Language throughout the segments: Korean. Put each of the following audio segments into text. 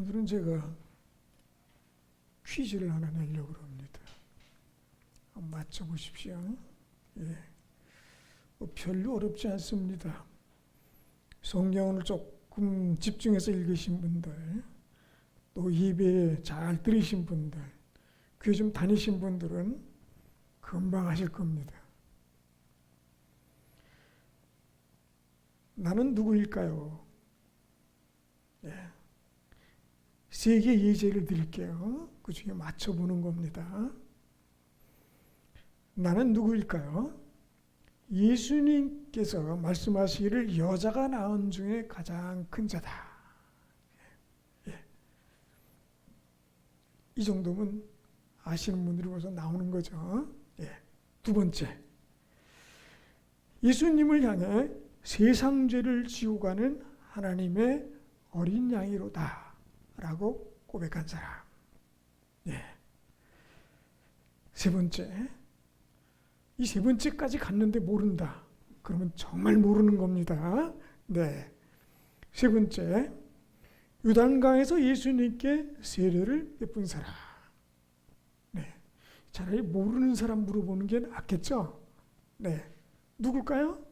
오늘은 제가 퀴즈를 하나 내려고 합니다. 한번 맞춰보십시오. 예. 별로 어렵지 않습니다. 성경을 조금 집중해서 읽으신 분들, 또 예배 잘 들으신 분들, 교회 좀 다니신 분들은 금방 하실 겁니다. 나는 누구일까요? 예. 세 개의 예제를 드릴게요. 그 중에 맞춰보는 겁니다. 나는 누구일까요? 예수님께서 말씀하시기를 여자가 낳은 중에 가장 큰 자다. 예. 이 정도면 아시는 분들이 벌써 나오는 거죠. 예. 두 번째, 예수님을 향해 세상 죄를 지고 가는 하나님의 어린 양이로다 라고 고백한 사람. 예. 세 번째, 이 세 번째까지 갔는데 모른다. 그러면 정말 모르는 겁니다. 네. 세 번째, 요단강에서 예수님께 세례를 베푼 사람. 네. 차라리 모르는 사람 물어보는 게 낫겠죠? 네. 누굴까요?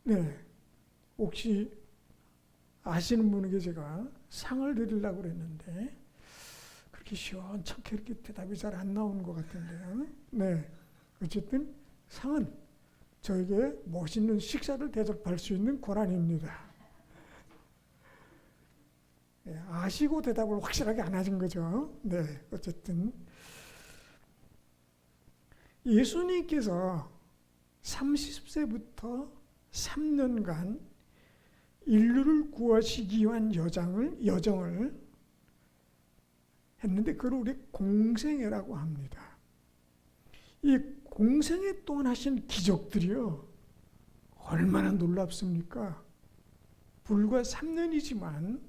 네. 혹시 아시는 분에게 제가 상을 드리려고 그랬는데 그렇게 시원찮게 이렇게 대답이 잘 안 나오는 것 같은데요. 네. 어쨌든 상은 저에게 멋있는 식사를 대접할 수 있는 권한입니다. 네, 아시고 대답을 확실하게 안 하신 거죠. 네. 어쨌든 예수님께서 30세부터 3년간 인류를 구하시기 위한 여정을 했는데 그걸 우리 공생애라고 합니다. 이 공생애 동안 하신 기적들이요, 얼마나 놀랍습니까? 불과 3년이지만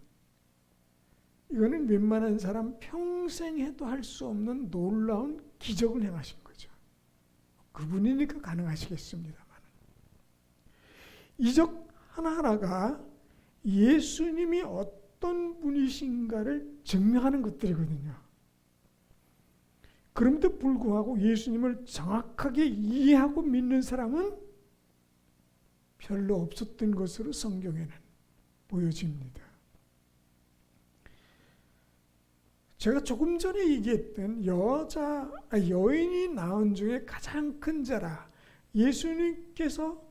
이거는 웬만한 사람 평생 해도 할 수 없는 놀라운 기적을 행하신 거죠. 그분이니까 가능하시겠습니다만, 이적 하나하나가 예수님이 어떤 분이신가를 증명하는 것들이거든요. 그럼에도 불구하고 예수님을 정확하게 이해하고 믿는 사람은 별로 없었던 것으로 성경에는 보여집니다. 제가 조금 전에 얘기했던 여인이 낳은 중에 가장 큰 자라, 예수님께서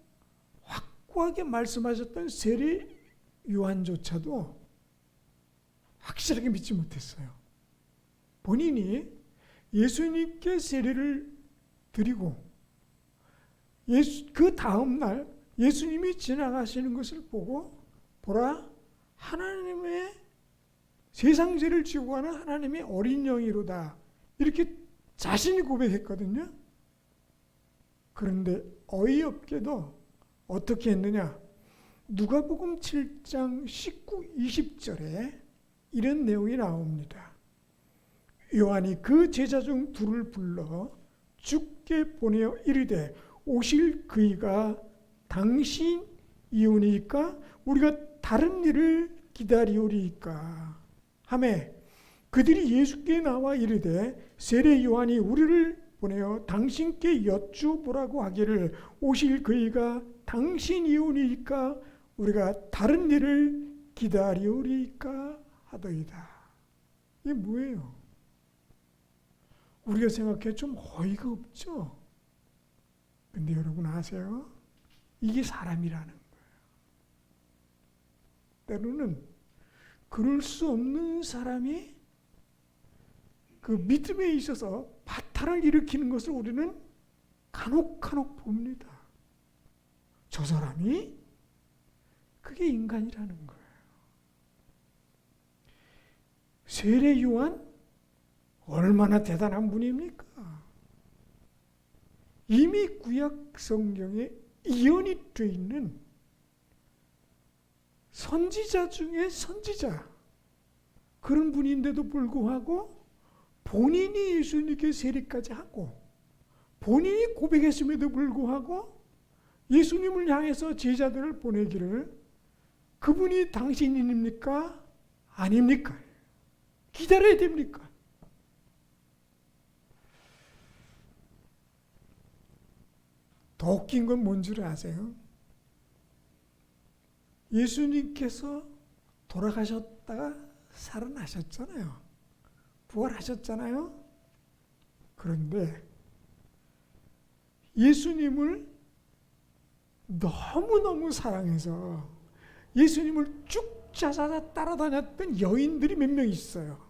확고하게 말씀하셨던 세례 요한조차도 확실하게 믿지 못했어요. 본인이 예수님께 세례를 드리고 그 다음 날 예수님이 지나가시는 것을 보고, 보라, 하나님의 세상 죄를 지고 가는 하나님의 어린 영이로다, 이렇게 자신이 고백했거든요. 그런데 어이없게도 어떻게 했느냐? 누가복음 7장 19, 20절에 이런 내용이 나옵니다. 요한이 그 제자 중 둘을 불러 주께 보내어 이르되, 오실 그이가 당신이오니까 우리가 다른 일을 기다리오리이까 하매, 그들이 예수께 나와 이르되, 세례 요한이 우리를 보내어 당신께 여쭈보라고 하기를 오실 그이가 당신이오니까 우리가 다른 일을 기다리오리이까 하더이다. 이게 뭐예요? 우리가 생각해 좀 어이가 없죠? 근데 여러분 아세요? 이게 사람이라는 거예요. 때로는 그럴 수 없는 사람이 그 믿음에 있어서 파탄을 일으키는 것을 우리는 간혹 봅니다. 저 사람이 그게 인간이라는 거예요. 세례 요한 얼마나 대단한 분입니까? 이미 구약 성경에 예언이 되어 있는 선지자 중에 선지자, 그런 분인데도 불구하고 본인이 예수님께 세례까지 하고 본인이 고백했음에도 불구하고 예수님을 향해서 제자들을 보내기를 그분이 당신입니까? 아닙니까? 기다려야 됩니까? 더 웃긴 건 뭔 줄 아세요? 예수님께서 돌아가셨다가 살아나셨잖아요. 부활하셨잖아요. 그런데 예수님을 너무너무 사랑해서 예수님을 쭉 찾아 따라다녔던 여인들이 몇 명 있어요.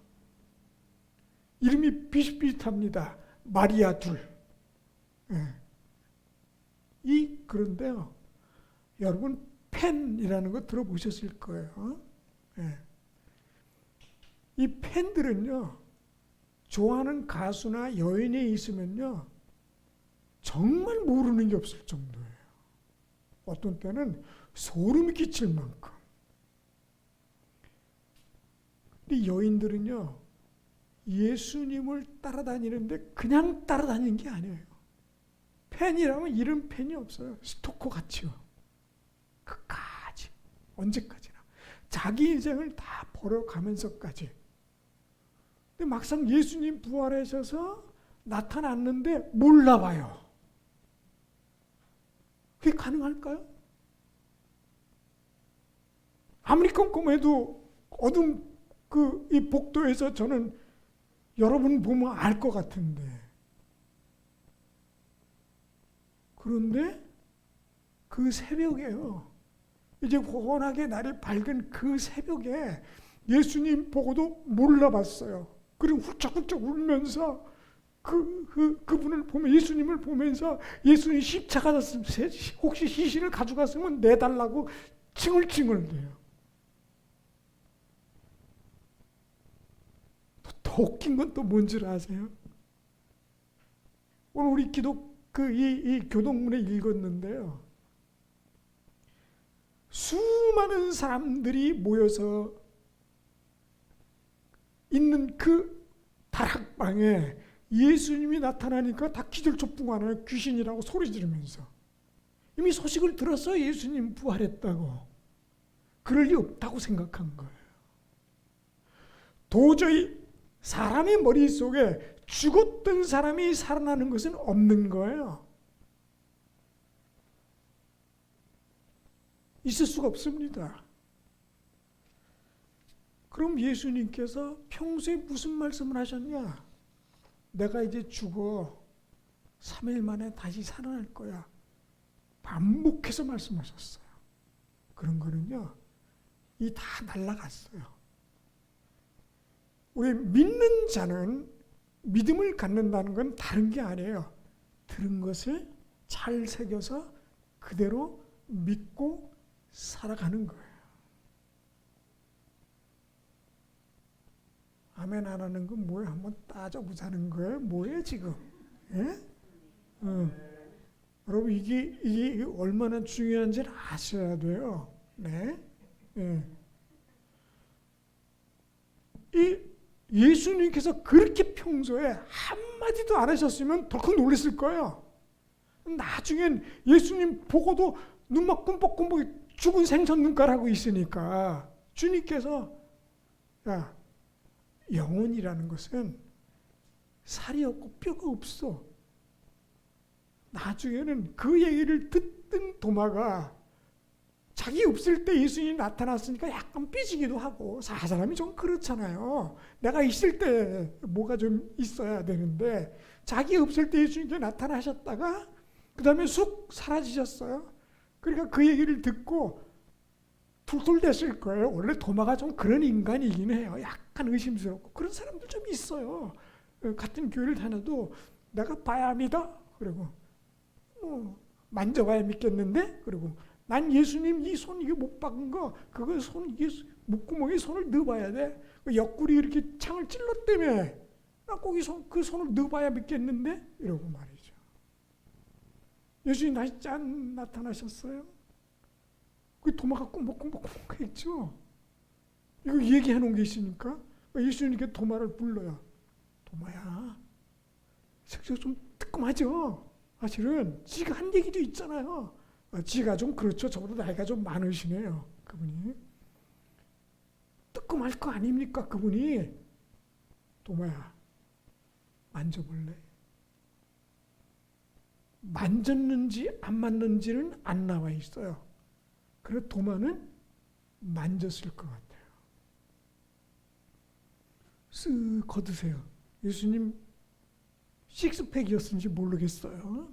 이름이 비슷비슷합니다. 마리아 둘. 그런데요, 여러분 팬이라는 거 들어보셨을 거예요. 이 팬들은요, 좋아하는 가수나 여인이 있으면요, 정말 모르는 게 없을 정도예요. 어떤 때는 소름이 끼칠 만큼. 이 여인들은요, 예수님을 따라다니는데 그냥 따라다니는 게 아니에요. 팬이라면 이런 팬이 없어요. 스토커 같이요. 끝까지. 언제까지나. 자기 인생을 다 버려가면서까지. 근데 막상 예수님 부활하셔서 나타났는데 몰라봐요. 그게 가능할까요? 아무리 꼼꼼해도 어둠 이 복도에서 저는 여러분 보면 알 것 같은데. 그런데 그 새벽에요. 이제 워낙에 날이 밝은 그 새벽에 예수님 보고도 몰라봤어요. 그리고 훌쩍훌쩍 울면서 그분을 보면, 예수님을 보면서 예수님 십자가 졌으면 혹시 시신을 가져갔으면 내달라고 칭얼칭얼대요. 더 웃긴 건 또 뭔지 아세요? 오늘 우리 이 교동문에 읽었는데요. 수많은 사람들이 모여서 있는 그 다락방에 예수님이 나타나니까 다 기절초풍하나요? 귀신이라고 소리 지르면서. 이미 소식을 들었어요. 예수님 부활했다고. 그럴 리 없다고 생각한 거예요. 도저히 사람의 머릿속에 죽었던 사람이 살아나는 것은 없는 거예요. 있을 수가 없습니다. 그럼 예수님께서 평소에 무슨 말씀을 하셨냐? 내가 이제 죽어 3일 만에 다시 살아날 거야. 반복해서 말씀하셨어요. 그런 거는요, 이 다 날아갔어요. 우리 믿는 자는 믿음을 갖는다는 건 다른 게 아니에요. 들은 것을 잘 새겨서 그대로 믿고 살아가는 거예요. 아멘 안 하는 건 뭐예요? 한번 따져보자는 거예요? 뭐예요 지금? 예? 여러분 이게 얼마나 중요한지를 아셔야 돼요. 네? 예. 예수님께서 그렇게 평소에 한마디도 안 하셨으면 덜컥 놀랐을 거예요. 나중엔 예수님 보고도 눈막 꿈뻑꿈뻑 죽은 생선 눈깔하고 있으니까 주님께서, 야, 영혼이라는 것은 살이 없고 뼈가 없어. 나중에는 그 얘기를 듣던 도마가 자기 없을 때 예수님이 나타났으니까 약간 삐지기도 하고, 사람이 좀 그렇잖아요. 내가 있을 때 뭐가 좀 있어야 되는데 자기 없을 때 예수님께 나타나셨다가 그 다음에 쑥 사라지셨어요. 그러니까 그 얘기를 듣고 툴툴댔을 거예요. 원래 도마가 좀 그런 인간이긴 해요. 약간 의심스럽고 그런 사람들 좀 있어요. 같은 교회를 다녀도 내가 봐야 믿어? 그리고 만져봐야 믿겠는데? 그리고 난 예수님 이 손 이거 못 박은 거 그거 손 목구멍에 손을 넣어봐야 돼. 옆구리 이렇게 창을 찔렀다며 나 꼭 그 손을 넣어봐야 믿겠는데? 이러고 말이죠. 예수님 다시 짠 나타나셨어요. 그 도마가 꿈벅꿈벅 했죠. 이거 얘기해 놓은 게 있으니까 예수님께 도마를 불러요. 도마야, 색깔 좀 뜨끔하죠. 사실은 지가 한 얘기도 있잖아요. 지가 좀 그렇죠. 저보다 나이가 좀 많으시네요. 그분이. 죽고 말 거 아닙니까? 그분이. 도마야, 만져볼래? 만졌는지 안 만졌는지는 안 나와 있어요. 그래서 도마는 만졌을 것 같아요. 쓱 걷으세요. 예수님 식스팩이었는지 모르겠어요.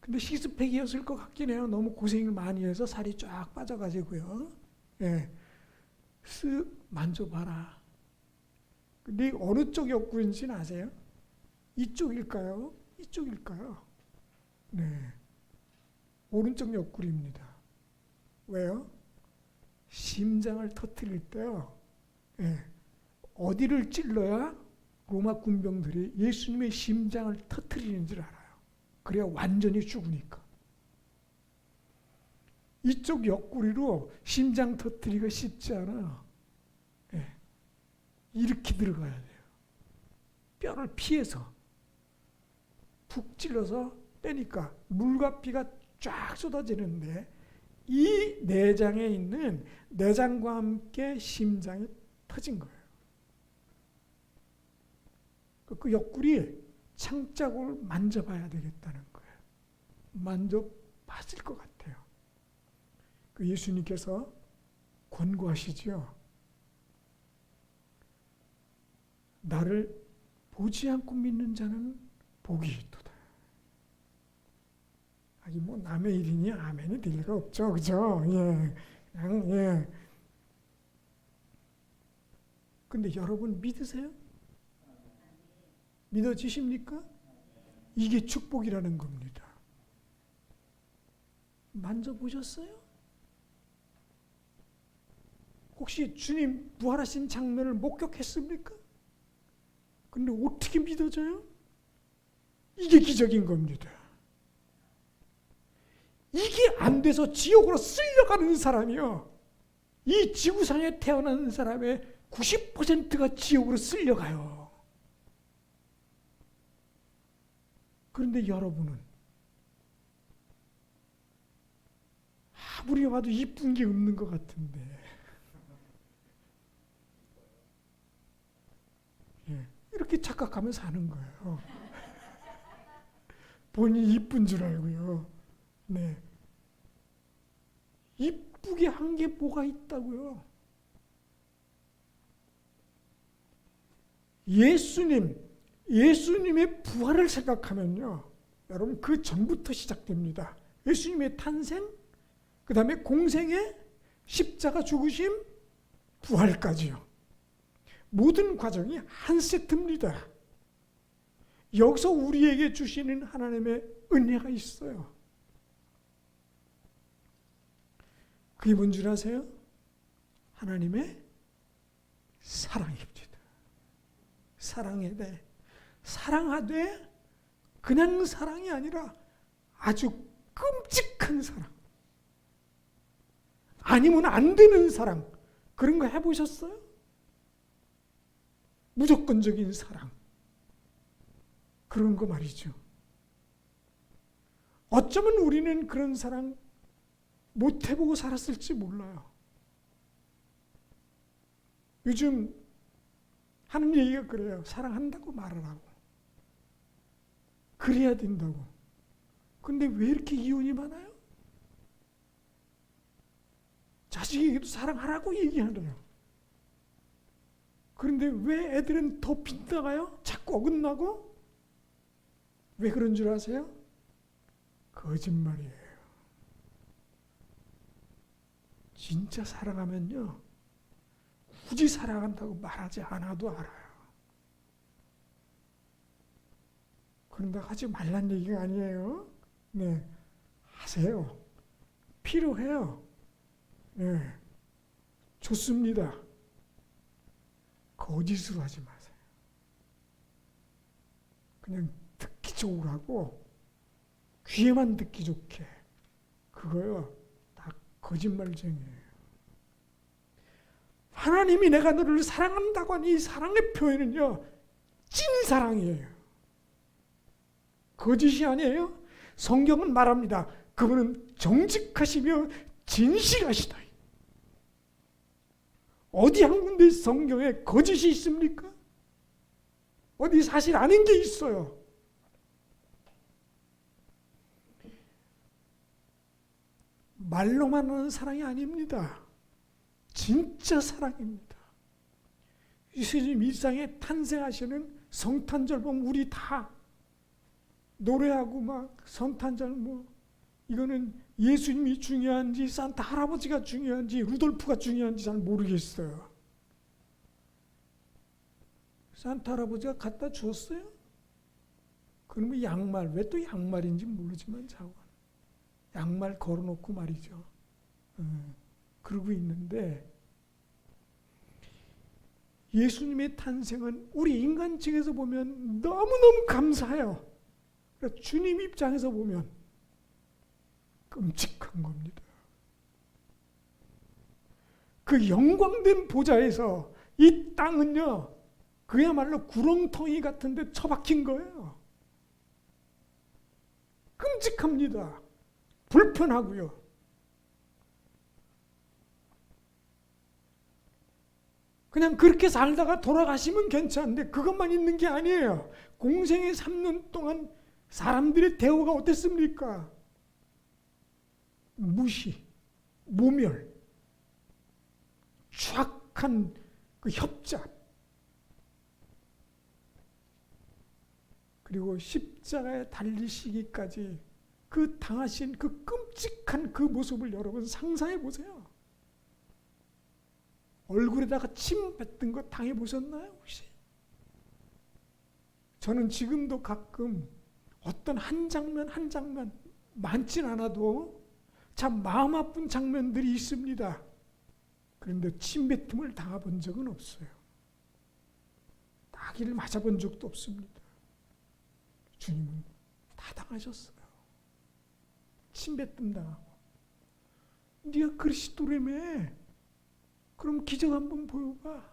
근데 식스팩이었을 것 같긴 해요. 너무 고생을 많이 해서 살이 쫙 빠져가지고요. 예, 쓱 만져봐라. 근데 어느 쪽 옆구리인지는 아세요? 이쪽일까요? 이쪽일까요? 네, 오른쪽 옆구리입니다. 왜요? 심장을 터뜨릴 때요. 예, 어디를 찔러야 로마 군병들이 예수님의 심장을 터뜨리는 줄 알아요. 그래야 완전히 죽으니까. 이쪽 옆구리로 심장 터뜨리기가 쉽지 않아요. 예, 이렇게 들어가야 돼요. 뼈를 피해서 푹 찔러서 빼니까 물과 피가 쫙 쏟아지는데 이 내장에 있는 내장과 함께 심장이 터진 거예요. 그 옆구리 창자국을 만져봐야 되겠다는 거예요. 만져봤을 것 같아요. 그 예수님께서 권고하시죠. 나를 보지 않고 믿는 자는 복이 있도다. 아니 뭐 남의 일이니 아멘이 될 리가 없죠, 그죠? 예, 그냥 예. 근데 여러분 믿으세요? 믿어지십니까? 이게 축복이라는 겁니다. 만져보셨어요? 혹시 주님 부활하신 장면을 목격했습니까? 근데 어떻게 믿어져요? 이게 기적인 겁니다. 이게 안 돼서 지옥으로 쓸려가는 사람이요. 이 지구상에 태어난 사람의 90%가 지옥으로 쓸려가요. 그런데 여러분은 아무리 봐도 이쁜 게 없는 것 같은데 예, 이렇게 착각하면 사는 거예요. 본인이 이쁜 줄 알고요. 네, 이쁘게 한 게 뭐가 있다고요? 예수님의 부활을 생각하면요, 여러분 그 전부터 시작됩니다. 예수님의 탄생, 그 다음에 공생애, 십자가 죽으심, 부활까지요. 모든 과정이 한 세트입니다. 여기서 우리에게 주시는 하나님의 은혜가 있어요. 그게 뭔 줄 아세요? 하나님의 사랑입니다. 사랑에 사랑하되 그냥 사랑이 아니라 아주 끔찍한 사랑, 아니면 안 되는 사랑, 그런 거 해보셨어요? 무조건적인 사랑, 그런 거 말이죠. 어쩌면 우리는 그런 사랑 못 해보고 살았을지 몰라요. 요즘 하는 얘기가 그래요. 사랑한다고 말을 하고 그래야 된다고. 근데 왜 이렇게 이혼이 많아요? 자식에게도 사랑하라고 얘기하래요. 그런데 왜 애들은 더 빗나가요? 자꾸 어긋나고? 왜 그런 줄 아세요? 거짓말이에요. 진짜 사랑하면요, 굳이 사랑한다고 말하지 않아도 알아요. 그런데 하지 말란 얘기가 아니에요. 네, 하세요. 필요해요. 네, 좋습니다. 거짓으로 하지 마세요. 그냥 듣기 좋으라고 하고 귀에만 듣기 좋게, 그거요 다 거짓말쟁이에요. 하나님이 내가 너를 사랑한다고 하니 이 사랑의 표현은요, 찐사랑이에요. 거짓이 아니에요. 성경은 말합니다. 그분은 정직하시며 진실하시다. 어디 한 군데 성경에 거짓이 있습니까? 어디 사실 아닌 게 있어요. 말로만 하는 사랑이 아닙니다. 진짜 사랑입니다. 예수님 이 땅에 탄생하시는 성탄절 보면 우리 다 노래하고 막 성탄절 뭐 이거는 예수님이 중요한지 산타 할아버지가 중요한지 루돌프가 중요한지 잘 모르겠어요. 산타 할아버지가 갖다 주었어요? 그러면 양말, 왜 또 양말인지 모르지만 자고 양말 걸어놓고 말이죠. 그러고 있는데 예수님의 탄생은 우리 인간층에서 보면 너무너무 감사해요. 그러니까 주님 입장에서 보면 끔찍한 겁니다. 그 영광된 보좌에서 이 땅은요, 그야말로 구렁텅이 같은데 처박힌 거예요. 끔찍합니다. 불편하고요. 그냥 그렇게 살다가 돌아가시면 괜찮은데 그것만 있는 게 아니에요. 공생의 3년 동안 사람들의 대우가 어땠습니까? 무시, 모멸, 추악한 그 협잡, 그리고 십자가에 달리시기까지 그 당하신 그 끔찍한 그 모습을 여러분 상상해 보세요. 얼굴에다가 침 뱉은 거 당해 보셨나요 혹시? 저는 지금도 가끔 어떤 한 장면 한 장면 많진 않아도 참 마음 아픈 장면들이 있습니다. 그런데 침뱉음을 당해본 적은 없어요. 따귀를 맞아본 적도 없습니다. 주님은 다 당하셨어요. 침뱉음 당하고. 네가 그리스도라며. 그럼 기적 한번 보여봐.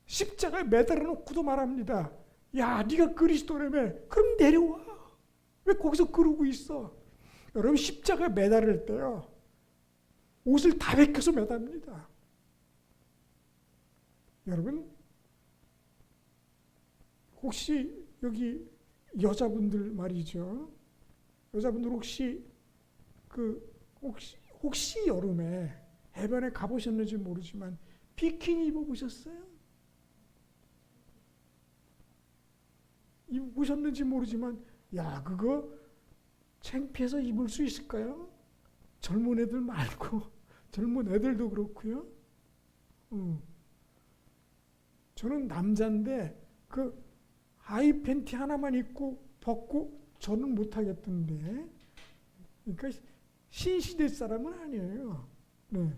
십자가에 매달아 놓고도 말합니다. 야, 네가 그리스도라며. 그럼 내려와. 왜 거기서 그러고 있어? 여러분 십자가에 매달을 때요, 옷을 다 벗겨서 매답니다. 여러분 혹시 여기 여자분들 말이죠. 여자분들 혹시 혹시 여름에 해변에 가보셨는지 모르지만 비키니 입어보셨어요? 입으셨는지 모르지만 야, 그거 창피해서 입을 수 있을까요? 젊은 애들 말고 젊은 애들도 그렇고요. 저는 남자인데 그 하이 팬티 하나만 입고 벗고 저는 못하겠던데. 그러니까 신시대 사람은 아니에요. 네.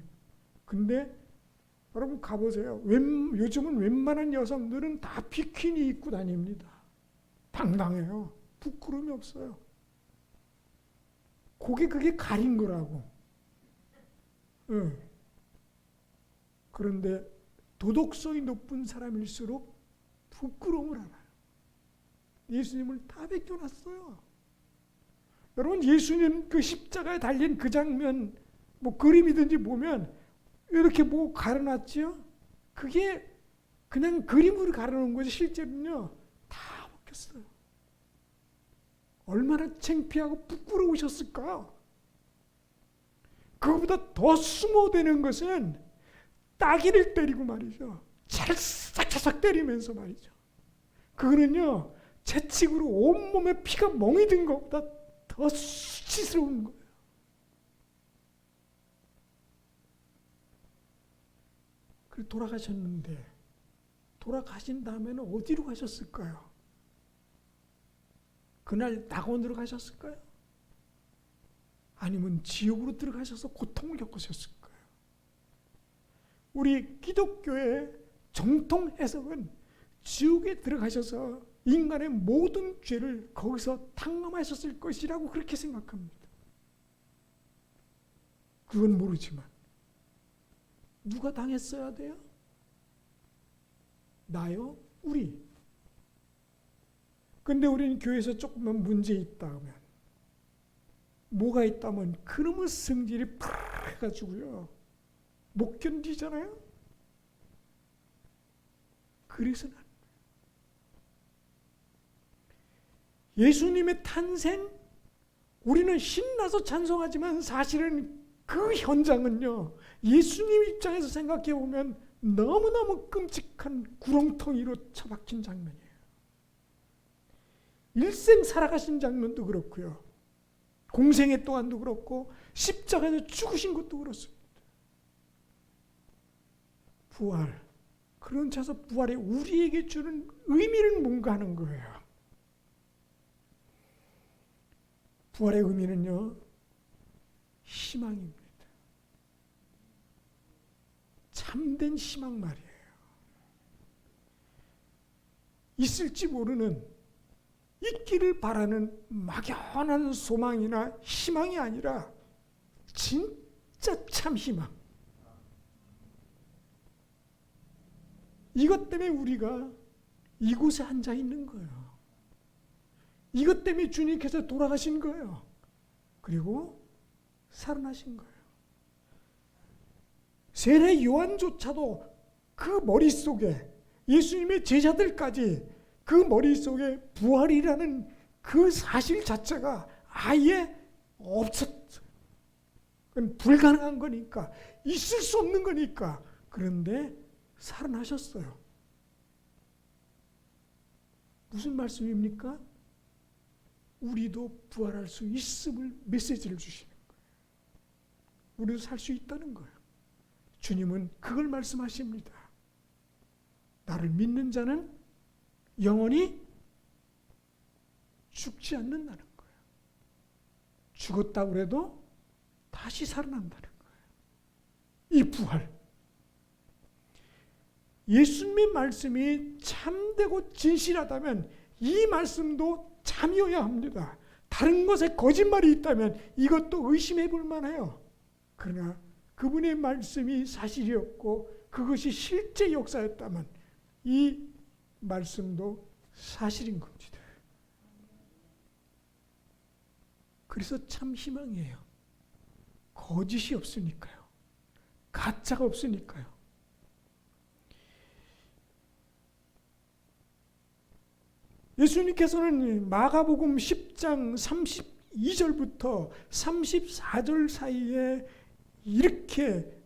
근데 여러분 가보세요. 요즘은 웬만한 여성들은 다 비키니 입고 다닙니다. 당당해요. 부끄러움이 없어요. 그게 가린 거라고. 그런데 도덕성이 높은 사람일수록 부끄러움을 알아요. 예수님을 다 벗겨놨어요. 여러분 예수님 그 십자가에 달린 그 장면 뭐 그림이든지 보면 이렇게 뭐 가려놨죠. 그게 그냥 그림으로 가려놓은 거지 실제로는요 다 벗겼어요. 얼마나 창피하고 부끄러우셨을까. 그거보다 더 수모되는 것은 따귀를 때리고 말이죠. 찰싹찰싹 때리면서 말이죠. 그거는요 채찍으로 온몸에 피가 멍이 든 것보다 더 수치스러운 거예요. 그리고 돌아가셨는데 돌아가신 다음에는 어디로 가셨을까요? 그날 낙원으로 가셨을까요? 아니면 지옥으로 들어가셔서 고통을 겪으셨을까요? 우리 기독교의 정통 해석은 지옥에 들어가셔서 인간의 모든 죄를 거기서 탕감하셨을 것이라고 그렇게 생각합니다. 그건 모르지만 누가 당했어야 돼요? 나요? 우리. 근데 우리는 교회에서 조금만 문제 있다 하면 뭐가 있다면 그놈의 성질이 팍 해가지고요 못 견디잖아요. 그래서는 예수님의 탄생, 우리는 신나서 찬송하지만 사실은 그 현장은요, 예수님 입장에서 생각해 보면 너무너무 끔찍한 구렁텅이로 처박힌 장면이에요. 일생 살아가신 장면도 그렇고요, 공생애 동안도 그렇고 십자가에서 죽으신 것도 그렇습니다. 부활, 그런 차서 부활이 우리에게 주는 의미는 뭔가 하는 거예요. 부활의 의미는요, 희망입니다. 참된 희망 말이에요. 있을지 모르는, 있기를 바라는 막연한 소망이나 희망이 아니라 진짜 참 희망. 이것 때문에 우리가 이곳에 앉아 있는 거예요. 이것 때문에 주님께서 돌아가신 거예요. 그리고 살아나신 거예요. 세례 요한조차도 그 머릿속에, 예수님의 제자들까지 그 머릿속에 부활이라는 그 사실 자체가 아예 없었어요. 그건 불가능한 거니까, 있을 수 없는 거니까. 그런데 살아나셨어요. 무슨 말씀입니까? 우리도 부활할 수 있음을 메시지를 주시는 거예요. 우리도 살 수 있다는 거예요. 주님은 그걸 말씀하십니다. 나를 믿는 자는 영원히 죽지 않는다는 거예요. 죽었다고 해도 다시 살아난다는 거예요. 이 부활. 예수님의 말씀이 참되고 진실하다면 이 말씀도 참여해야 합니다. 다른 것에 거짓말이 있다면 이것도 의심해 볼 만해요. 그러나 그분의 말씀이 사실이었고 그것이 실제 역사였다면 이 말씀도 사실인 겁니다. 그래서 참 희망이에요. 거짓이 없으니까요. 가짜가 없으니까요. 예수님께서는 마가복음 10장 32절부터 34절 사이에 이렇게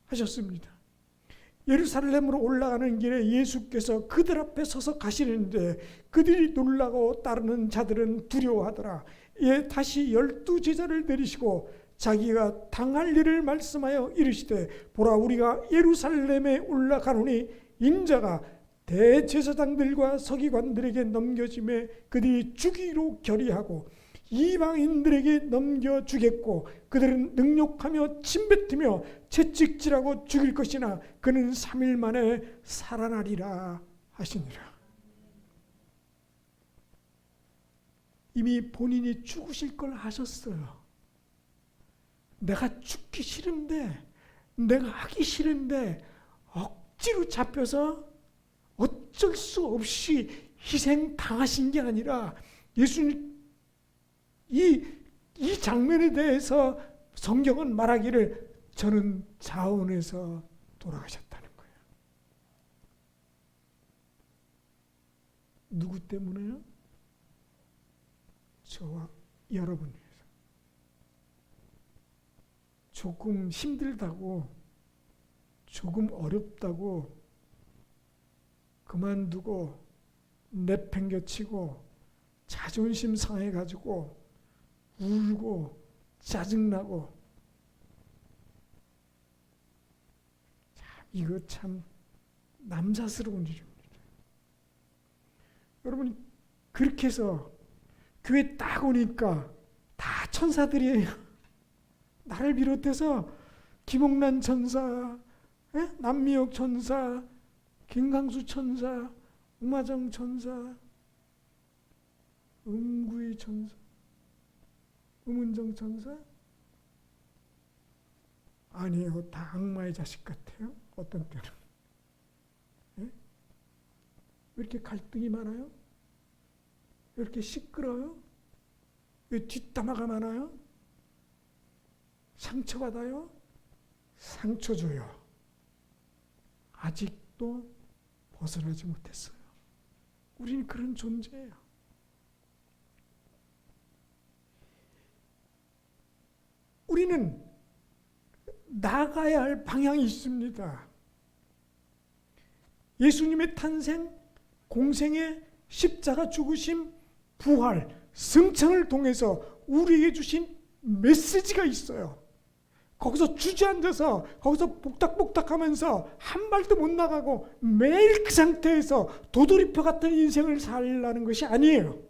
하셨습니다. 예루살렘으로 올라가는 길에 예수께서 그들 앞에 서서 가시는데 그들이 놀라고 따르는 자들은 두려워하더라. 이에 다시 12제자를 내리시고 자기가 당할 일을 말씀하여 이르시되 보라 우리가 예루살렘에 올라가노니 인자가 대제사장들과 서기관들에게 넘겨짐에 그들이 주기로 결의하고 이방인들에게 넘겨주겠고 그들은 능욕하며 침뱉으며 채찍질하고 죽일 것이나 그는 3일 만에 살아나리라 하시니라. 이미 본인이 죽으실 걸 아셨어요. 내가 죽기 싫은데, 내가 하기 싫은데 억지로 잡혀서 어쩔 수 없이 희생당하신 게 아니라 예수님 이 장면에 대해서 성경은 말하기를 저는 자원에서 돌아가셨다는 거예요. 누구 때문에요? 저와 여러분 위해서. 조금 힘들다고, 조금 어렵다고 그만두고 내팽겨치고 자존심 상해가지고 울고 짜증나고 이거 참 남사스러운 일입니다. 여러분 그렇게 해서 교회 딱 오니까 다 천사들이에요. 나를 비롯해서 김옥란 천사, 남미옥 천사, 김강수 천사, 우마정 천사, 음구이 천사, 음은정 천사? 아니에요. 다 악마의 자식 같아요. 어떤 때는. 왜 이렇게 갈등이 많아요? 왜 이렇게 시끄러워요? 왜 뒷담화가 많아요? 상처받아요? 상처 줘요. 아직도 벗어나지 못했어요. 우리는 그런 존재예요. 우리는 나가야 할 방향이 있습니다. 예수님의 탄생, 공생의 십자가 죽으심, 부활, 승천을 통해서 우리에게 주신 메시지가 있어요. 거기서 주저앉아서 거기서 복닥복닥하면서 한 발도 못 나가고 매일 그 상태에서 도돌이표 같은 인생을 살라는 것이 아니에요.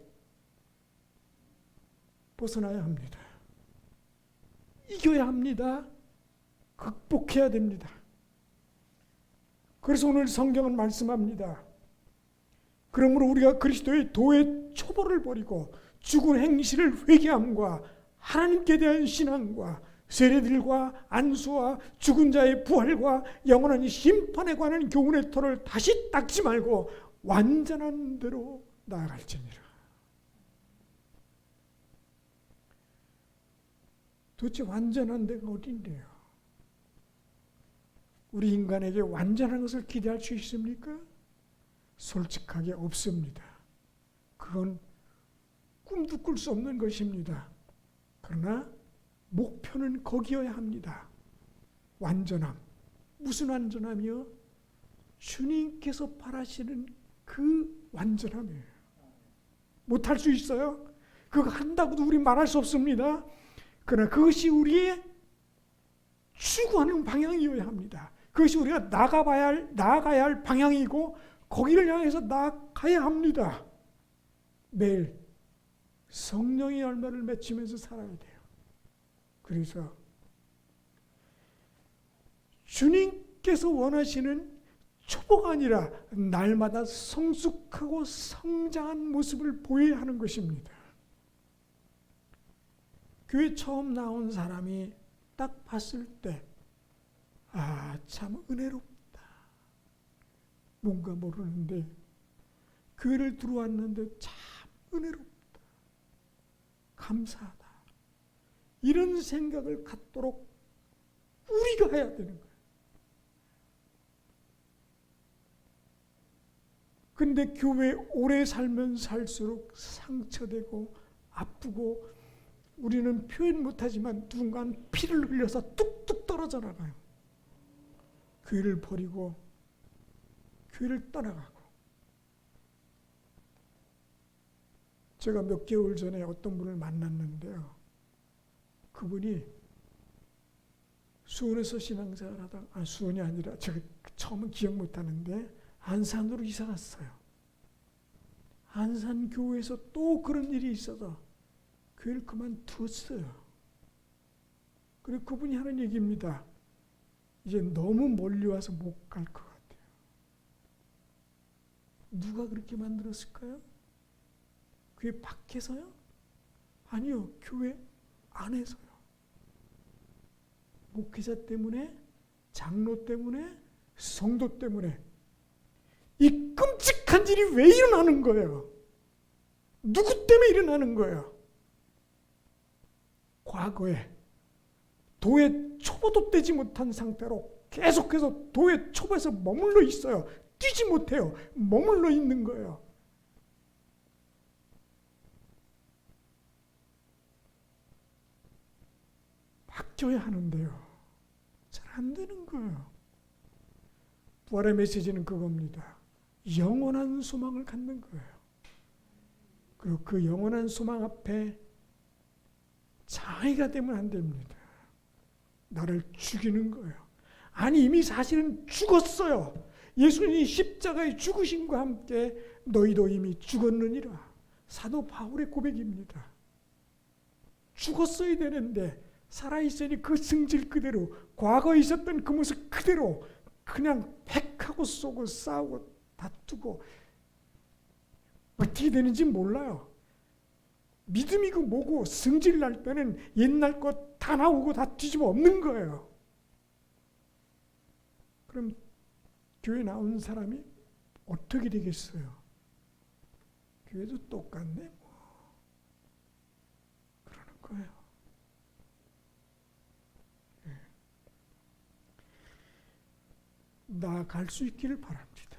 벗어나야 합니다. 이겨야 합니다. 극복해야 됩니다. 그래서 오늘 성경은 말씀합니다. 그러므로 우리가 그리스도의 도의 초보를 버리고 죽은 행실을 회개함과 하나님께 대한 신앙과 세례들과 안수와 죽은 자의 부활과 영원한 심판에 관한 교훈의 터를 다시 닦지 말고 완전한 대로 나아갈지니라. 도대체 완전한 데가 어딘데요? 우리 인간에게 완전한 것을 기대할 수 있습니까? 솔직하게 없습니다. 그건 꿈도 꿀 수 없는 것입니다. 그러나 목표는 거기여야 합니다. 완전함. 무슨 완전함이요? 주님께서 바라시는 그 완전함이에요. 못할 수 있어요? 그거 한다고도 우리 말할 수 없습니다. 그러나 그것이 우리의 추구하는 방향이어야 합니다. 그것이 우리가 나아가야 할 방향이고 거기를 향해서 나아가야 합니다. 매일 성령의 열매를 맺히면서 살아야 돼요. 그래서 주님께서 원하시는 초보가 아니라 날마다 성숙하고 성장한 모습을 보여야 하는 것입니다. 교회 처음 나온 사람이 딱 봤을 때 참 은혜롭다. 뭔가 모르는데 교회를 들어왔는데 참 은혜롭다. 감사하다. 이런 생각을 갖도록 우리가 해야 되는 거예요. 근데 교회에 오래 살면 살수록 상처되고 아프고 우리는 표현 못하지만 누군가는 피를 흘려서 뚝뚝 떨어져 나가요. 교회를 버리고 교회를 떠나가고. 제가 몇 개월 전에 어떤 분을 만났는데요. 그분이 수원에서 신앙생활 하다가 수원이 아니라 제가 처음은 기억 못하는데 안산으로 이사 갔어요. 안산 교회에서 또 그런 일이 있어서 교회를 그만두었어요. 그리고 그분이 하는 얘기입니다. 이제 너무 멀리 와서 못 갈 것 같아요. 누가 그렇게 만들었을까요? 교회 밖에서요? 아니요, 교회 안에서요. 목회자 때문에, 장로 때문에, 성도 때문에 이 끔찍한 일이 왜 일어나는 거예요? 누구 때문에 일어나는 거예요? 과거에 도의 초보도 떼지 못한 상태로 계속해서 도의 초보에서 머물러 있어요. 뛰지 못해요. 머물러 있는 거예요. 바뀌어야 하는데요. 잘 안 되는 거예요. 부활의 메시지는 그겁니다. 영원한 소망을 갖는 거예요. 그리고 그 영원한 소망 앞에 장애가 되면 안 됩니다. 나를 죽이는 거예요. 아니 이미 사실은 죽었어요. 예수님이 십자가의 죽으심과 함께 너희도 이미 죽었느니라. 사도 바울의 고백입니다. 죽었어야 되는데 살아있으니 그 승질 그대로 과거에 있었던 그 모습 그대로 그냥 백하고 쏘고 싸우고 다투고 어떻게 되는지 몰라요. 믿음이고 뭐고 승질 날 때는 옛날 것 다 나오고 다 뒤집어 엎는 거예요. 그럼 교회 나온 사람이 어떻게 되겠어요? 교회도 똑같네 뭐. 그러는 거예요. 나아갈 수 있기를 바랍니다.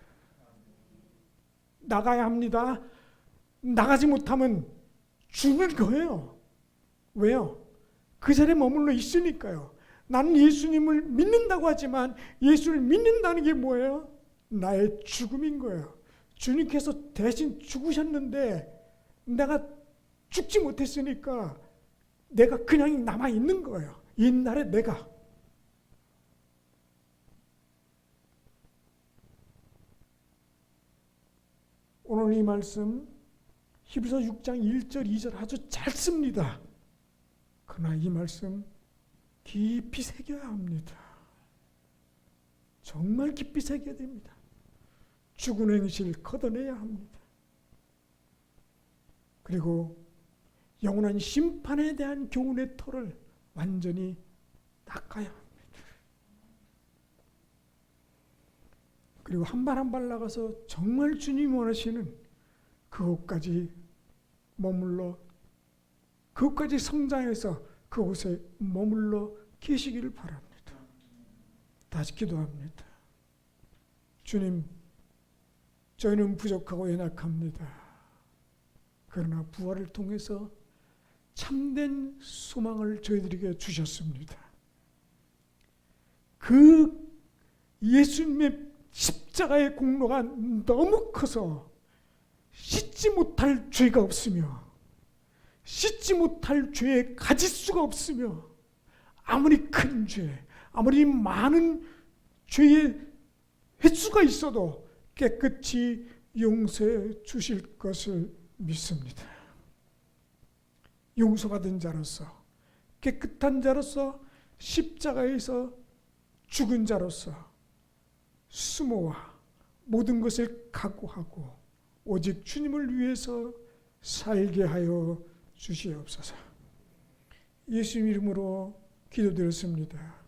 나가야 합니다. 나가지 못하면 죽는 거예요. 왜요? 그 자리에 머물러 있으니까요. 나는 예수님을 믿는다고 하지만 예수를 믿는다는 게 뭐예요? 나의 죽음인 거예요. 주님께서 대신 죽으셨는데 내가 죽지 못했으니까 내가 그냥 남아있는 거예요. 옛날에 내가. 오늘 이 말씀 히브리서 6장 1절 2절 아주 짧습니다. 그러나 이 말씀 깊이 새겨야 합니다. 정말 깊이 새겨야 됩니다. 죽은 행실 걷어내야 합니다. 그리고 영원한 심판에 대한 교훈의 털을 완전히 닦아야 합니다. 그리고 한 발 한 발 나가서 정말 주님 원하시는 그곳까지 머물러 그곳까지 성장해서 그곳에 머물러 계시기를 바랍니다. 다시 기도합니다. 주님, 저희는 부족하고 연약합니다. 그러나 부활을 통해서 참된 소망을 저희들에게 주셨습니다. 그 예수님의 십자가의 공로가 너무 커서 씻지 못할 죄가 없으며 씻지 못할 죄의 가짓수가 없으며 아무리 큰 죄, 아무리 많은 죄의 횟수가 있어도 깨끗이 용서해 주실 것을 믿습니다. 용서받은 자로서, 깨끗한 자로서, 십자가에서 죽은 자로서 수모와 모든 것을 각오하고 오직 주님을 위해서 살게 하여 주시옵소서. 예수 이름으로 기도드렸습니다.